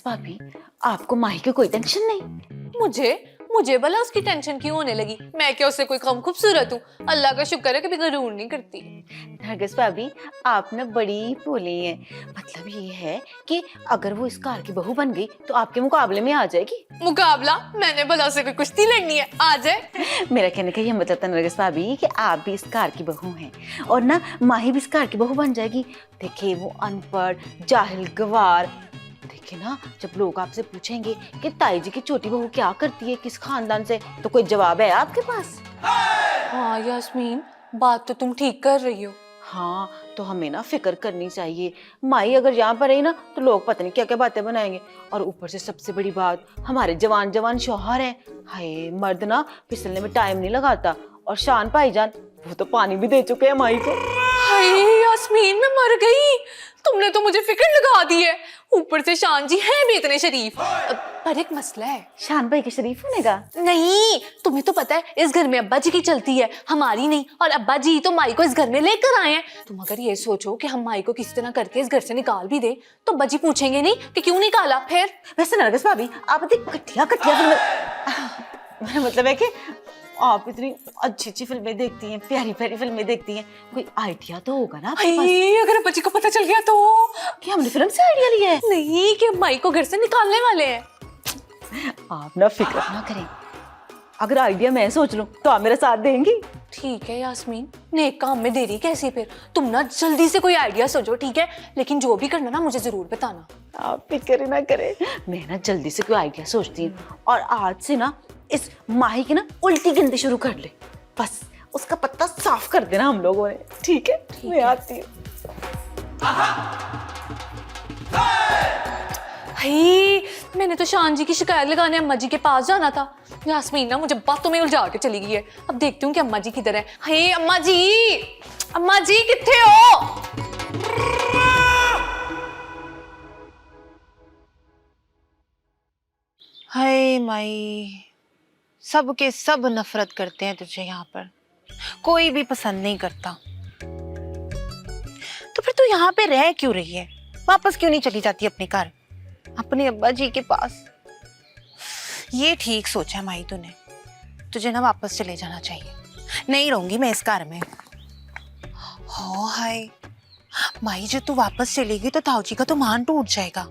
नरगिस भाभी, आपको माही की कोई टेंशन नहीं? मुझे मुझे भला उसकी टेंशन क्यों होने लगी? मैं क्या उससे कोई कम खूबसूरत हूँ? अल्लाह का शुक्र है कभी गरूर नहीं करती। नरगिस भाभी, आप ना बड़ी भोली हैं। मतलब ये है कि अगर वो इस घर की बहू बन गई तो आपके मुकाबले में आ जाएगी। मुकाबला? मैंने भला उससे कोई कुश्ती लड़नी है? आ जाए। मेरा कहने का ये मतलब था नरगिस भाभी कि आप भी इस घर की बहू हैं और ना माही भी इस घर की बहू बन जाएगी। देखिए वो अनपढ़, जाहिल, गवार, देखिए ना जब लोग आपसे पूछेंगे कि ताई जी की छोटी बहू क्या करती है, किस खानदान से, तो कोई जवाब है आपके पास? हाँ यास्मीन, बात तो तुम ठीक कर रही हो। हाँ, तो हमें ना फिक्र करनी चाहिए। माई अगर यहाँ पर रही ना तो लोग पता नहीं क्या क्या बातें बनाएंगे। और ऊपर से सबसे बड़ी बात, हमारे जवान जवान शौहर हैं। हाय, मर्द ना फिसलने में टाइम नहीं लगाता। और शान भाईजान, वो तो पानी भी दे चुके हैं माई को। हाय यास्मीन, मैं मर गई। तुमने तो मुझे फिक्र लगा दी है। ऊपर से शान जी हैं भी इतने शरीफ। पर एक मसला है। शान भाई के शरीफ होने का? नहीं, तुम्हें तो पता है इस घर में अब्बा जी की चलती है, हमारी नहीं। और अब्बा जी तो माई को इस घर में लेकर आए हैं। तुम अगर ये सोचो कि हम माई को किसी तरह करके इस घर से निकाल भी दे तो अब्बा जी पूछेंगे नहीं कि क्यों निकाला। फिर वैसे नरगिस भाभी, आप इतनी घटिया घटिया मेरा मतलब है कि आप इतनी अच्छी अच्छी फिल्में देखती हैं, प्यारी प्यारी फिल्में देखती हैं, कोई आइडिया तो होगा ना आपके पास? अगर अब्बा जी को पता चल गया तो? कि हमने फिल्म से आइडिया लिया है? नहीं, कि माई को घर से निकालने वाले हैं। आप ना फिक्र ना करें, अगर आइडिया मैं सोच लूं तो आप मेरा साथ देंगी? ठीक है यास्मीन, नेक काम में देरी कैसी? फिर तुम ना जल्दी से कोई आइडिया सोचो, ठीक है? लेकिन जो भी करना ना मुझे जरूर बताना। आप फिक्र ना करें, मैं ना जल्दी से कोई आइडिया सोचती हूँ और आज से ना इस माही की ना उल्टी गिनती शुरू कर ले। बस उसका पत्ता साफ कर देना हम लोगों ने, ठीक है? मैं आती हूँ। हाय, मैंने तो शान जी की शिकायत लगाने अम्मा जी के पास जाना था। यास्मीन ना मुझे बातों में उलझा के चली गई है। अब देखती हूँ कि अम्मा जी किधर है। हाय अम्मा जी किथे हो? हाय माई, सब के सब नफरत करते हैं तुझे। यहाँ पर कोई भी पसंद नहीं करता। तो फिर तू यहाँ पे रह क्यों रही है? वापस क्यों नहीं चली जाती अपने घर, अपने अब्बा जी के पास? ये ठीक सोचा है माई तूने। तुझे ना वापस चले जाना चाहिए। नहीं रहूंगी मैं इस घर में। हो हाय माई, जो तू वापस चलेगी तो ताऊ जी का तो मान टूट जाएगा।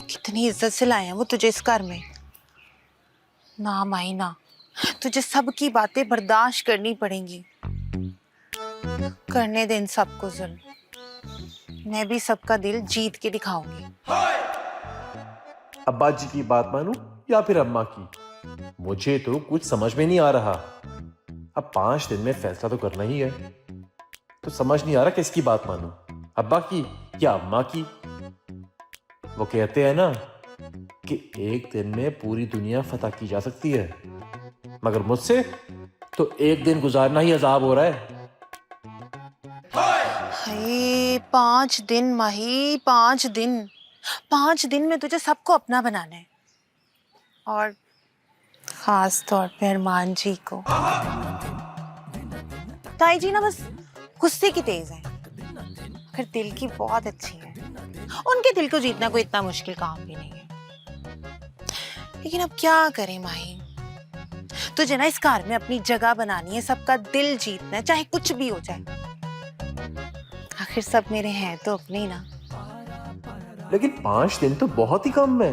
कितनी इज्जत से लाए हैं वो तुझे इस घर में। ना माई ना, तुझे सबकी बातें बर्दाश्त करनी पड़ेंगी। करने दे इन सबको जुल्म। मैं भी सबका दिल जीत के दिखाऊंगी। अब्बा जी की बात मानूं या फिर अम्मा की? मुझे तो कुछ समझ में नहीं आ रहा। अब 5 दिन में फैसला तो करना ही है, तो समझ नहीं आ रहा किसकी बात मानूं, अब्बा की या अम्मा की। वो कहते हैं ना कि एक दिन में पूरी दुनिया फतह की जा सकती है, मगर मुझसे तो एक दिन गुजारना ही अजाब हो रहा है। हाय 5 दिन माही, 5 दिन। 5 दिन में तुझे सबको अपना बनाना है, और खास तौर पे अरमान जी को। ताई जी ना बस गुस्से की तेज है, फिर दिल की बहुत अच्छी है। उनके दिल को जीतना कोई इतना मुश्किल काम भी नहीं है। लेकिन अब क्या करें माही, तुझे ना इस कार में अपनी जगह बनानी है, सबका दिल जीतना है, चाहे कुछ भी हो जाए। आखिर सब मेरे हैं तो अपने ही ना। लेकिन 5 दिन तो बहुत ही कम है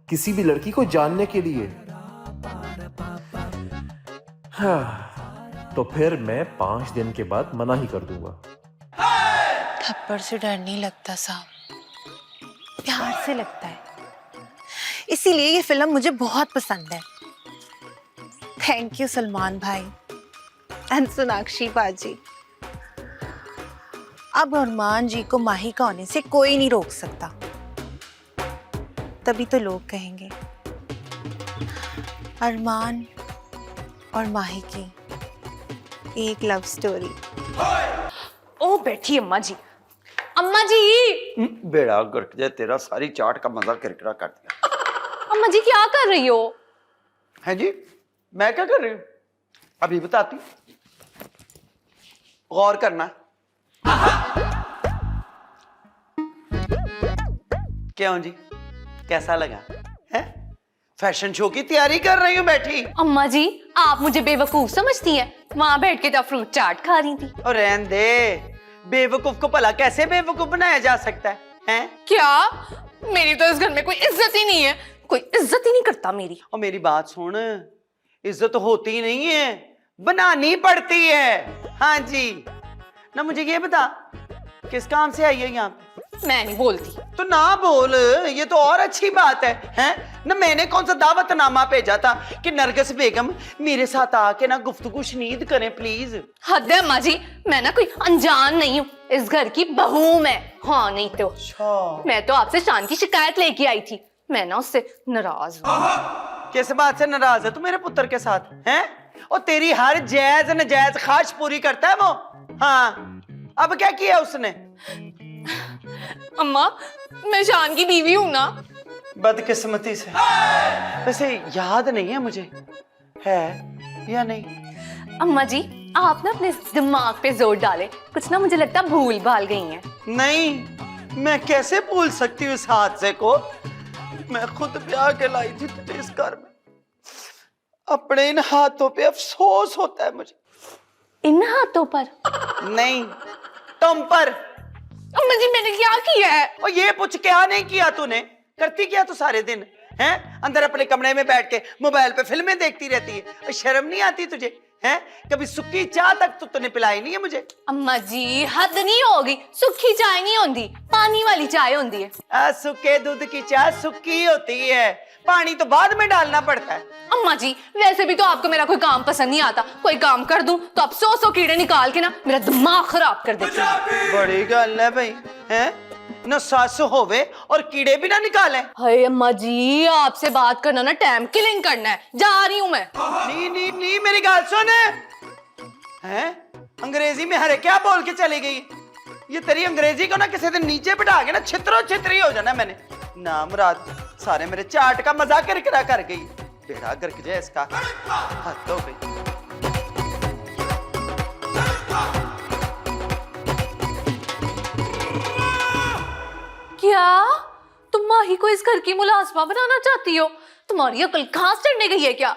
किसी भी लड़की को जानने के लिए। हाँ, तो फिर मैं 5 दिन के बाद मना ही कर दूंगा। थप्पड़ से डर नहीं लगता साहब, प्यार से लगता है। इसीलिए ये फिल्म मुझे बहुत पसंद है। थैंक यू सलमान भाई एंड सोनाक्षी बाजी। अब अरमान जी को माही का होने से कोई नहीं रोक सकता। तभी तो लोग कहेंगे अरमान और माही की एक लव स्टोरी। ओ बैठी अम्मा जी। अम्मा जी, बेड़ा गर्क जाए तेरा, सारी चाट का मजा किरकिरा कर दिया। अम्मा जी क्या कर रही हो? है जी, मैं क्या कर रही हूँ अभी बताती। गौर करना। क्यों जी, कैसा लगा है? फैशन शो की तैयारी कर रही हूँ बैठी। अम्मा जी आप मुझे बेवकूफ समझती हैं? वहां बैठ के तो फ्रूट चाट खा रही थी। और रहन दे, बेवकूफ को भला कैसे बेवकूफ बनाया जा सकता है? हैं? क्या? मेरी तो इस घर में कोई इज्जत ही नहीं है, कोई इज्जत ही नहीं करता मेरी। और मेरी बात सुन, इज्जत होती नहीं है, बनानी पड़ती है। हाँ जी। ना मुझे ये बता, किस काम से आई है यहाँ पे? मैं नहीं बोलती। तो ना बोल, ये तो और अच्छी बात है। हैं? ना मैंने कौन सा दावतनामा भेजा था कि नरगिस बेगम मेरे साथ आके ना गुफ्तगू शनीद करें प्लीज। हद है अम्मा जी, मैं ना कोई अनजान नहीं हूँ, इस घर की बहू मैं। हाँ नहीं तो अच्छा, मैं तो आपसे शान की शिकायत लेके आई थी, मैं ना उससे नाराज हूँ। किस बात से नाराज है तू मेरे पुत्र के साथ? हैं? और तेरी हर जायज नजायज ख्वाहिश पूरी करता है वो। हाँ, अब क्या किया उसने? अम्मा मैं शान की बीवी हूँ ना। बदकिस्मती से। वैसे याद नहीं है मुझे, है या नहीं? अम्मा जी आप ना अपने दिमाग पे जोर डाले, कुछ ना मुझे लगता भूल भाल गई हैं। नहीं, मैं कैसे भूल सकती हूँ इस हादसे को? मैं खुद ब्याह के लाई थी तुझे इस घर में। अपने इन हाथों पे अफसोस होता है मुझे। इन हाथों पर? नहीं, तुम पर। अम्मा जी मैंने क्या किया है? और ये पूछ क्या नहीं किया तूने? करती क्या तू सारे दिन? हैं? अंदर अपने कमरे में बैठ के मोबाइल पे फिल्में देखती रहती है। और शर्म नहीं आती तुझे? हैं? कभी सुक्की चाय तक तो तूने पिलाई नहीं है मुझे। अम्मा जी हद नहीं होगी, सुखी चाय नहीं होती, पानी वाली चाय होती है। सूखे दूध की चाय सुक्की होती है, पानी तो बाद में डालना पड़ता है। अम्मा जी वैसे भी तो आपको मेरा कोई काम पसंद नहीं आता, कोई काम कर दूं तो आप 100 कीड़े निकाल के ना मेरा दिमाग खराब कर देते हैं। बड़ी गल है भाई, हैं? न सास होवे और कीड़े भी ना निकाले। हाय अम्मा जी आपसे बात करना ना टाइम किलिंग करना है, जा रही हूँ मैं। नहीं नहीं नहीं, मेरी गाल सुन। हैं? अंग्रेजी में हरे क्या बोल के चली गई? ये तेरी अंग्रेजी को ना किसी दिन नीचे बिठा के ना छितरो छितरी हो जाना मैंने। ना मुराद, सारे मेरे चाट का मजाक किरकिरा कर गई। बेड़ा गर्क जाए इसका, हद हो गई। क्या तुम माही को इस घर की मुलाजमा बनाना चाहती हो? तुम्हारी अकल घास चढ़ने गई है क्या?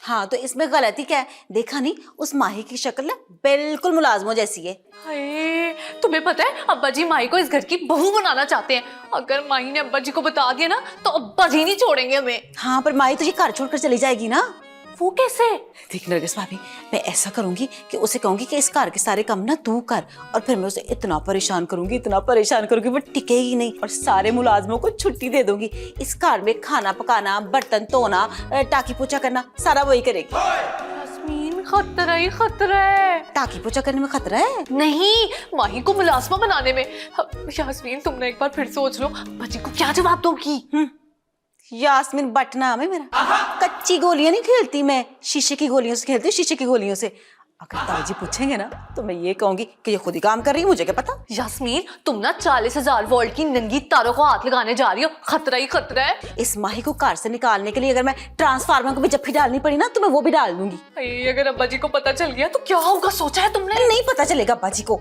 हाँ तो इसमें गलती क्या है? देखा नहीं, उस माही की शक्ल ना बिल्कुल मुलाजमों जैसी है। हाय तुम्हें पता है अब्बा जी माही को इस घर की बहू बनाना चाहते हैं। अगर माही ने अब्बा जी को बता दिया ना तो अब्बा जी नहीं छोड़ेंगे हमें। हाँ पर माही तुझे घर छोड़कर चली जाएगी ना। वो कैसे? देख नरगिस भाभी, मैं ऐसा करूंगी कि उसे कहूंगी कि इस घर के सारे काम ना तू कर, और फिर मैं उसे इतना परेशान करूंगी, इतना परेशान करूंगी, वो टिकेगी नहीं, और सारे मुलाजमों को छुट्टी दे दूंगी। इस घर में खाना पकाना, बर्तन धोना, टाकी पोछा करना सारा वही करेगी। यास्मीन खतरा ही खतरा है। टाकी पोछा करने में खतरा है? नहीं, माही को मुलाजमा बनाने में। यास्मीन तुमने एक बार फिर सोच लो, अब्बा जी को क्या जवाब दोगी? यास्मीन बट नाम है मेरा। कच्ची गोलियां नहीं खेलती मैं, शीशे की गोलियों से खेलती हूँ, शीशे की गोलियों से। अगर ताजी पूछेंगे ना तो मैं ये कहूंगी कि ये खुद ही काम कर रही है, मुझे क्या पता। यास्मीन तुम ना 40,000 वोल्ट की नंगी तारों को हाथ लगाने जा रही हो, खतरा ही खतरा है। इस माही को कार से निकालने के लिए अगर मैं ट्रांसफार्मर को भी जप्फी डालनी पड़ी ना तो मैं वो भी डाल दूंगी। अगर अब्बा जी को पता चल गया तो क्या होगा, सोचा है तुमने? नहीं पता चलेगा अब्बा जी को।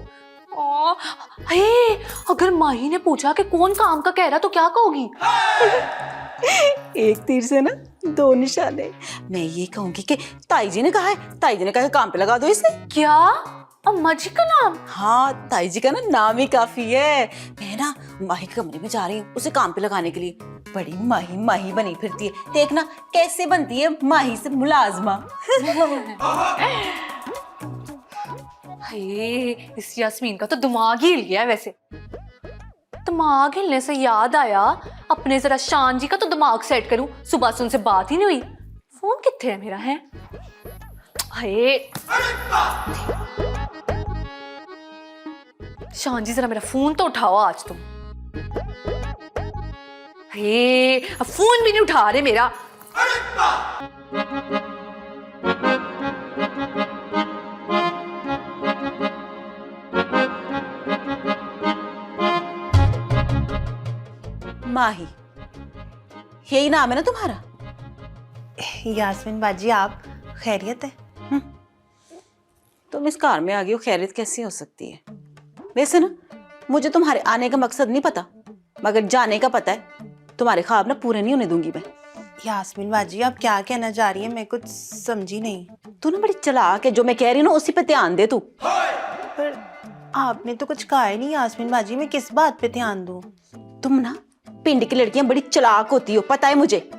अगर माही ने पूछा कि कौन काम का कह रहा तो क्या कहोगी? एक तीर से ना दो निशाने। मैं ये कहूंगी कि ताई जी ने कहा है, ताई जी ने कहा काम पे लगा दो इसे। क्या? अम्मा जी का नाम? हाँ ताई जी का ना नाम ही काफी है। मैं ना माही के कमरे में जा रही हूँ उसे काम पे लगाने के लिए। बड़ी माही माही बनी फिरती है, देखना कैसे बनती है माही से मुलाजमा। इस यास्मीन का तो दिमाग ही हिल गया है। वैसे दिमाग हिलने से याद आया, अपने जरा शान जी का तो दिमाग सेट करूं, सुबह से उनसे बात ही नहीं हुई। फोन किथे है मेरा? है शान जी जरा मेरा फोन तो उठाओ आज तुम। अब फोन भी नहीं उठा रहे मेरा। माही, यही नाम है ना तुम्हारा? यास्मीन बाजी आप खैरियत है? तुम इस कार में आ गई हो, खैरियत कैसी हो सकती है? वैसे ना मुझे तुम्हारे आने का मकसद नहीं पता, मगर जाने का पता है। तुम्हारे ख्वाब ना पूरे नहीं होने दूंगी मैं। यास्मीन बाजी आप क्या कहना चाह रही है, मैं कुछ समझी नहीं। तू ना बड़ी चालाक है, जो मैं कह रही हूँ ना उसी पे ध्यान दे तू। पर आपने तो कुछ कहा ही नहीं यास्मीन बाजी, मैं किस बात पे ध्यान दूं? तुम ना पिंड की लड़कियां बड़ी चालाक होती हो, पता है मुझे।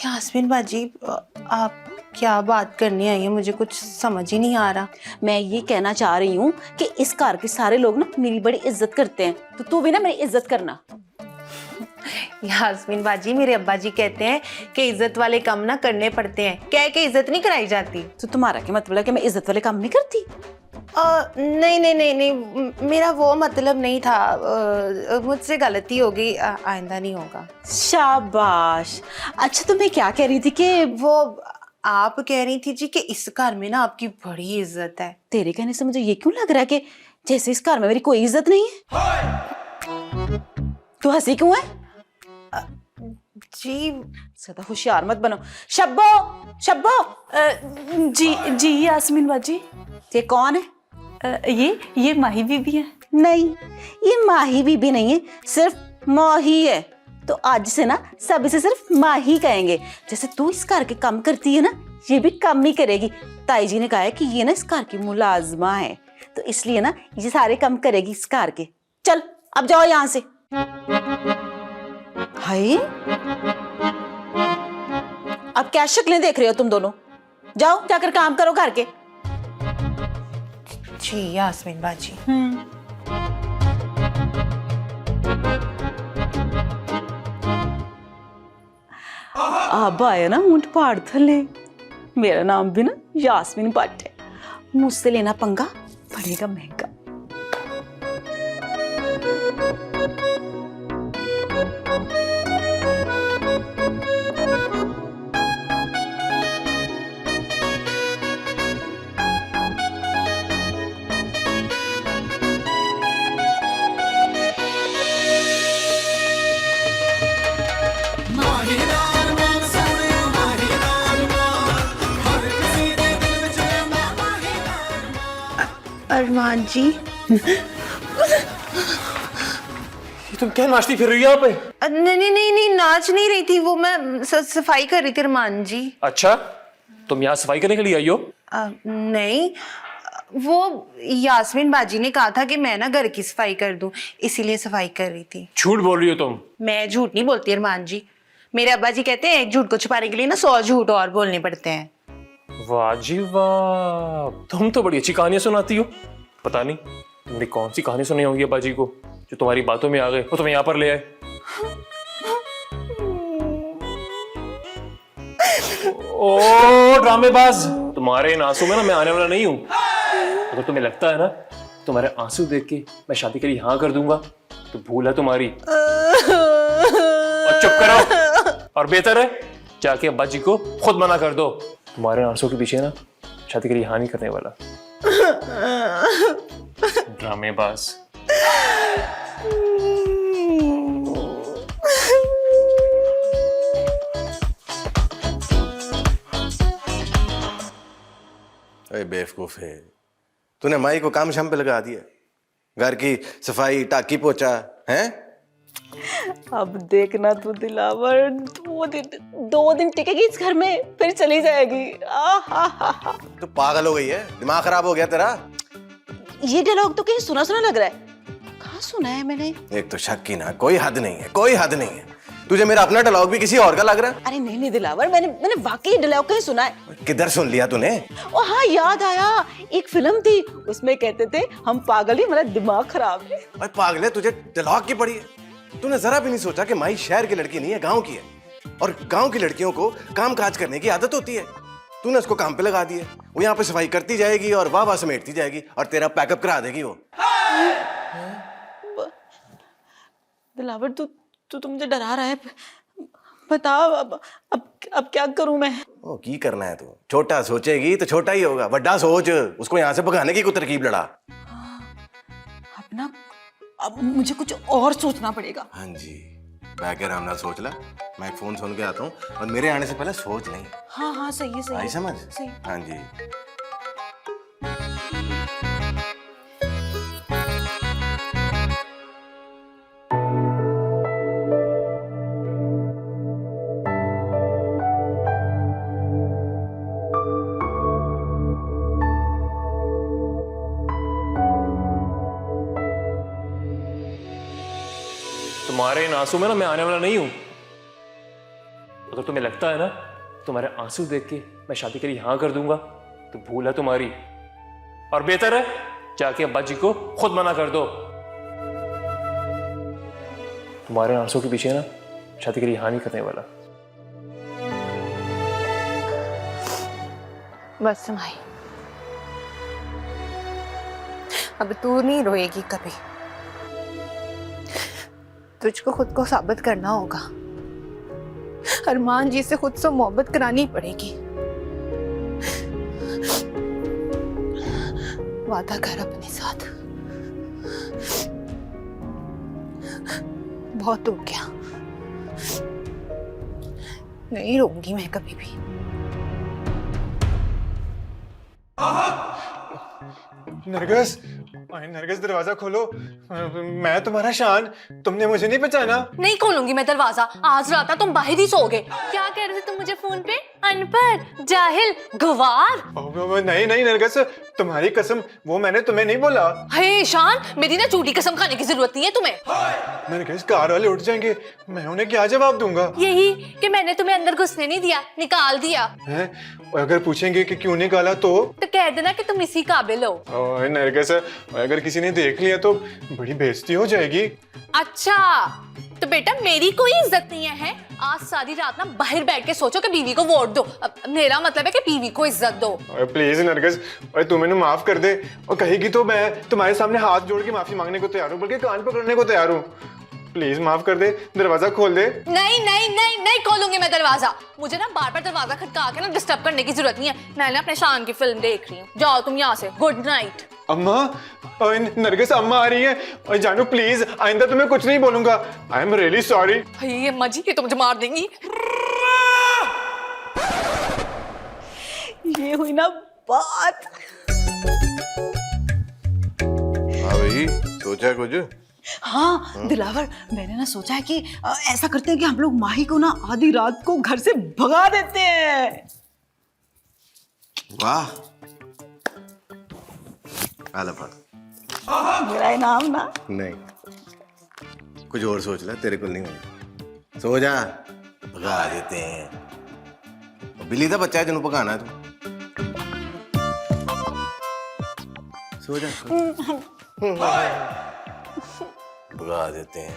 यास्मीन बाजी आप क्या बात करनी आई है, मुझे कुछ समझ ही नहीं आ रहा। मैं ये कहना चाह रही हूँ कि इस घर के सारे लोग ना मेरी बड़ी इज्जत करते हैं, तो तू भी ना मेरी इज्जत करना। यास्मीन बाजी मेरे अब्बा जी कहते हैं कि इज्जत वाले काम ना करने पड़ते हैं, कह के इज्जत नहीं कराई जाती। तो तुम्हारा क्या मतलब है कि मैं इज्जत वाले काम नहीं करती? नहीं नहीं नहीं नहीं, मेरा वो मतलब नहीं था, मुझसे गलती हो गई, आइंदा नहीं होगा। शाबाश। अच्छा तो मैं क्या कह रही थी कि वो आप कह रही थी जी कि इस घर में ना आपकी बड़ी इज्जत है। तेरे कहने से मुझे ये क्यों लग रहा है कि जैसे इस घर में मेरी कोई इज्जत नहीं है। तू हंसी क्यों है? जी ज्यादा होशियार मत बनो। शब्बो शब्बो। जी जी यास्मीन बाजी, ये कौन है? ये माही बीबी है। नहीं, ये माही बीबी नहीं है, सिर्फ माही है। तो आज से ना सब इसे सिर्फ माही कहेंगे। जैसे तू इस घर के काम करती है ना, ये भी काम ही करेगी। ताई जी ने कहा है कि ये ना इस घर की मुलाजमा है, तो इसलिए ना ये सारे काम करेगी इस घर के। चल अब जाओ यहाँ से। हाय, अब क्या शक्लें देख रहे हो तुम दोनों? जाओ जाकर काम करो घर के। जी यास्मीन बाजी। अब आया ना ऊंट पहाड़ थले। मेरा नाम भी ना यास्मीन भट्ट है। मुझसे लेना पंगा पड़ेगा महंगा। अरमान जी ये तुम क्या नाचती फिर रही हो यहाँ पे? नहीं नहीं नहीं नहीं, नाच नहीं रही थी, वो मैं सफाई कर रही थी अरमान जी। अच्छा, तुम यहाँ सफाई करने के लिए आई हो? नहीं, वो यास्मीन बाजी ने कहा था कि मैं ना घर की सफाई कर दूं, इसीलिए सफाई कर रही थी। झूठ बोल रही हो तुम। मैं झूठ नहीं बोलती अरमान जी, मेरे अब्बा जी कहते हैं एक झूठ को छुपाने के लिए ना 100 झूठ और बोलने पड़ते हैं। वाह जी वाह, तुम तो बड़ी अच्छी कहानियां सुनाती हो। पता नहीं तुमने कौन सी कहानी सुनी होगी बाजी को जो तुम्हारी बातों में आ गए, वो तुम्हें यहाँ पर ले आए। ओ ड्रामेबाज, तुम्हारे इन आंसू में ना मैं आने वाला नहीं हूँ। अगर तुम्हें लगता है ना तुम्हारे आंसू देख के मैं शादी के लिए हाँ कर दूंगा, तो भूल है तुम्हारी। और चुप करो, और बेहतर है जाके अब्बा जी को खुद मना कर दो। तुम्हारे आंसू के पीछे ना शादी के लिए हाँ नहीं करने वाला। ड्रामेबाज। अरे बेवकूफ है, तूने माई को काम शाम पे लगा दिया, घर की सफाई टाकी पोछा है। अब देखना तू दिलावर, 2 दिन टिकेगी इस घर में, फिर चली जाएगी। तू पागल हो गई है, दिमाग खराब हो गया तेरा। ये डायलॉग तो कहीं सुना सुना लग रहा है, कहाँ सुना है मैंने? एक तो शक की ना कोई हद नहीं है, कोई हद नहीं है। तुझे मेरा अपना डायलॉग भी किसी और का लग रहा है। अरे नहीं नहीं दिलावर, मैंने वाकई डायलॉग कहीं सुना है। किधर सुन लिया तूने? ओ हाँ याद आया, एक फिल्म थी उसमें कहते थे हम पागल ही, हमारा दिमाग खराब है। अरे पागल है, तुझे डायलॉग की पड़ी है। तूने जरा भी नहीं सोचा कि माई शहर की लड़की नहीं है, गाँव की है, और गाँव की लड़कियों को काम काज करने की आदत होती है। तूने उसको काम पे लगा दिया, वो यहाँ पे सफाई करती जाएगी और वाह वाह समेटती जाएगी और तेरा पैकअप करा देगी वो। दिलावर तू मुझे डरा रहा है, बता अब क्या करूं मैं? ओ की करना है तू? छोटा सोचेगी तो छोटा ही होगा, बड़ा सोच, उसको यहाँ से भगाने की कोई तरकीब लड़ा। अब मुझे कुछ और सोचना पड़ेगा। हाँ जी, बैठ के आराम नाल सोच ला। मैं एक फोन सुन के आता हूँ और मेरे आने से पहले सोच नहीं। हाँ हाँ सही है, सही आई है, समझ? सही। हाँ जी। तुम्हारे इन आंसू में ना मैं आने वाला नहीं हूं। अगर तुम्हें लगता है ना तुम्हारे आंसू देख के मैं शादी के लिए हाँ कर दूंगा तो भूल है तुम्हारी, और बेहतर है जाके अब्बा जी को खुद मना कर दो। तुम्हारे आंसू के पीछे ना शादी के लिए हाँ नहीं करने वाला। बस माही, अब तू नहीं रोएगी कभी। तुझको खुद को साबित करना होगा, अरमान जी से खुद से मोहब्बत करानी पड़ेगी। वादा कर अपने साथ। बहुत हो गया, नहीं रोऊंगी मैं कभी भी। नरगिस, नरगिस दरवाजा खोलो। मैं तुम्हारा शान, तुमने मुझे नहीं पहचाना? नहीं खोलूंगी मैं दरवाजा, आज रात तुम बाहर ही सोओगे। क्या कह रहे थे तुम मुझे फोन पे? अनपढ़, जाहिल, गवार। नहीं नहीं नरगिस, तुम्हारी कसम, वो मैंने तुम्हें नहीं बोला। हे शान, मेरी ना झूठी कसम खाने की जरूरत नहीं है तुम्हें। नरगिस, कार वाले उठ जाएंगे, मैं उन्हें क्या जवाब दूंगा? यही कि मैंने तुम्हें अंदर घुसने नहीं दिया, निकाल दिया। हैं? और अगर पूछेंगे कि क्यों निकाला तो कह देना कि तुम इसी काबिल हो। ओए नरगिस, अगर किसी ने देख लिया तो बड़ी बेइज्जती हो जाएगी। अच्छा, तो बेटा मेरी कोई इज्जत नहीं है? आज सारी रात ना बाहर बैठ के सोचो कि बीवी को वोट दो। अब मेरा मतलब है कि बीवी को इज्जत दो। प्लीज नरगिस, और तू मैंने माफ कर दे, और कहेगी तो मैं तुम्हारे सामने हाथ जोड़ के माफी मांगने को तैयार हूँ, बल्कि कान पकड़ने को तैयार हूँ। प्लीज माफ कर दे, दरवाजा खोल दे। नहीं नहीं नहीं नहीं खोलूंगी मैं दरवाजा। मुझे ना बार बार दरवाजा खटका के ना डिस्टर्ब करने की जरूरत नहीं है। मैंने अपने शान की फिल्म देख रही हूँ, जाओ तुम यहाँ से। Good night. अम्मा, और नरगिस अम्मा आ रही है। और जानू प्लीज, आइंदा तुम्हें कुछ नहीं बोलूंगा। I am really sorry. भाई अम्मा जी, ये तो मुझे मार देंगी। ये हुई ना बात। हाँ भाई, सोचा कुछ? हाँ दिलावर, मैंने ना सोचा है कि ऐसा करते हैं कि हम लोग माही को ना आधी रात को घर से भगा देते हैं। वाह, आला पड़। मेरा इनाम ना। नहीं, कुछ और सोच ले, तेरे को नहीं होगा। सो जा, भगा देते हैं। बिल्ली का बच्चा है जिन्हों भगाना है तू। सो जा, भगा देते हैं।